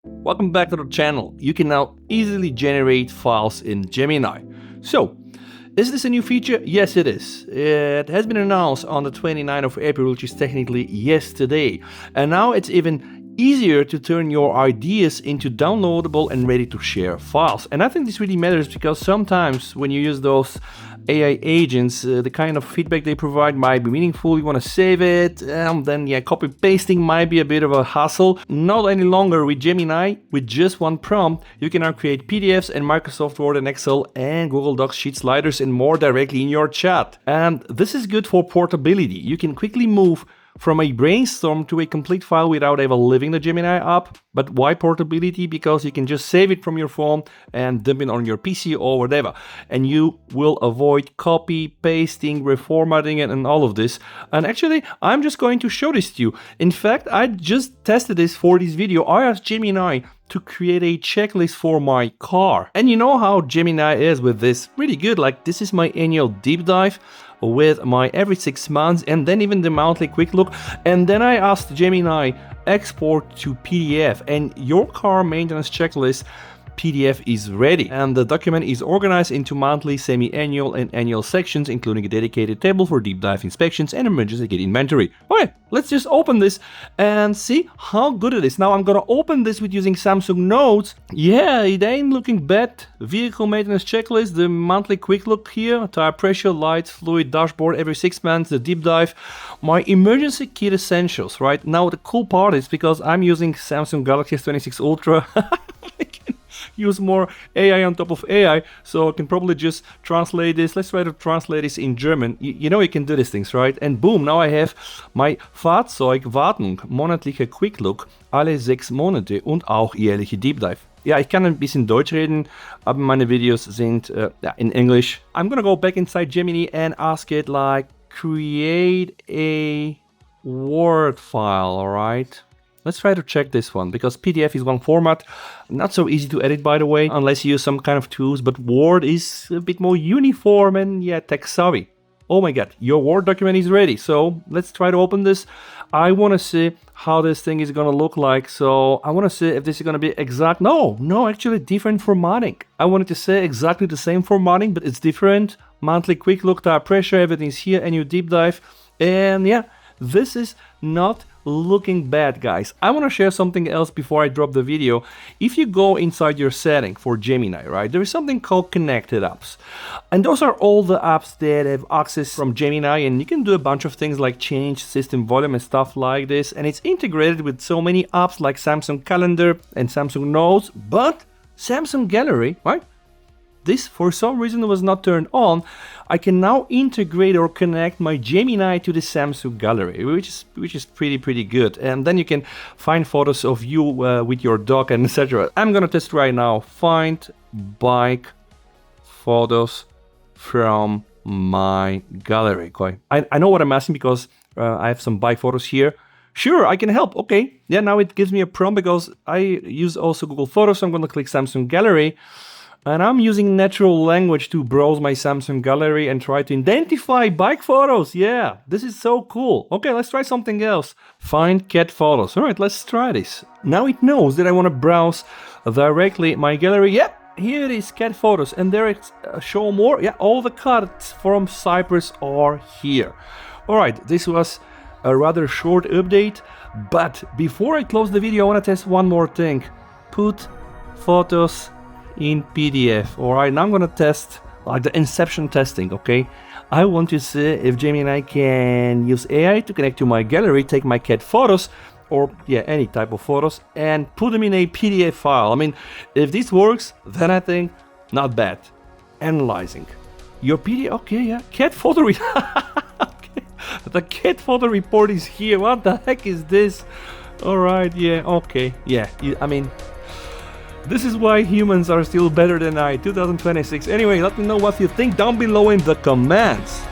Welcome back to the channel. You can now easily generate files in Gemini. So, is this a new feature? Yes, it is. It has been announced on the 29th of April, which is technically yesterday. And now it's even easier to turn your ideas into downloadable and ready to share files. And I think this really matters because sometimes when you use those AI agents, the kind of feedback they provide might be meaningful. You want to save it, then copy pasting might be a bit of a hassle. Not any longer with Gemini. With just one prompt, you can now create PDFs and Microsoft Word and Excel and Google Docs sheet sliders and more directly in your chat. And this is good for portability. You can quickly move from a brainstorm to a complete file without ever leaving the Gemini app. But why portability? Because you can just save it from your phone and dump it on your PC or whatever. And you will avoid copy, pasting, reformatting and all of this. And actually, I'm just going to show this to you. In fact, I just tested this for this video. I asked Gemini to create a checklist for my car. And you know how Gemini is with this. Really good. Like, this is my annual deep dive with my every 6 months and then even the monthly quick look. And then I asked Gemini export to PDF, and your car maintenance checklist PDF is ready, and the document is organized into monthly, semi-annual and annual sections, including a dedicated table for deep dive inspections and emergency kit inventory. Okay, let's just open this and see how good it is. Now I'm gonna open this with using Samsung Notes. Yeah, it ain't looking bad. Vehicle maintenance checklist, the monthly quick look here, tire pressure, lights, fluid, dashboard every 6 months, the deep dive, my emergency kit essentials. Right now, the cool part is because I'm using Samsung Galaxy S26 Ultra. I can use more AI on top of AI, so I can probably just translate this. Let's try to translate this in German. You know you can do these things, right? And boom, now I have my Fahrzeugwartung, monatliche Quick-Look, alle 6 Monate und auch jährliche Deep Dive. Ja, ich kann ein bisschen Deutsch reden, aber meine Videos sind in English. I'm gonna go back inside Gemini and ask it like, create a Word file, alright? Let's try to check this one, because PDF is one format, not so easy to edit, by the way, unless you use some kind of tools, but Word is a bit more uniform and tech savvy. Oh my god, your Word document is ready, so let's try to open this. I want to see how this thing is going to look like, so I want to see if this is going to be exact. No, actually different formatting. I wanted to say exactly the same formatting, but it's different. Monthly quick look, tire pressure, everything's here, and you deep dive, and this is not looking bad, guys. I want to share something else before I drop the video. If you go inside your setting for Gemini, right, there is something called connected apps, and those are all the apps that have access from Gemini, and you can do a bunch of things like change system volume and stuff like this, and it's integrated with so many apps like Samsung Calendar and Samsung Notes. But Samsung Gallery, right, this for some reason was not turned on. I can now integrate or connect my Gemini to the Samsung Gallery, which is pretty good. And then you can find photos of you with your dog and etc. I'm gonna test right now. Find bike photos from my gallery. Okay. I know what I'm asking because I have some bike photos here. Sure, I can help. Okay. Yeah, now it gives me a prompt because I use also Google Photos. So I'm gonna click Samsung Gallery. And I'm using natural language to browse my Samsung Gallery and try to identify bike photos. Yeah, this is so cool. Okay, let's try something else. Find cat photos. All right, let's try this. Now it knows that I want to browse directly my gallery. Yep, here it is, cat photos. And there it's show more. Yeah, all the cats from Cyprus are here. All right, this was a rather short update. But before I close the video, I want to test one more thing. Put photos in PDF. Alright, now I'm gonna test like the Inception testing, okay? I want to see if Gemini can use AI to connect to my gallery, take my cat photos, or any type of photos, and put them in a PDF file. I mean, if this works, then I think not bad. Analyzing. Your PDF, okay, cat photo okay. The cat photo report is here. What the heck is this? Alright, okay, I mean, this is why humans are still better than I, 2026. Anyway, let me know what you think down below in the comments.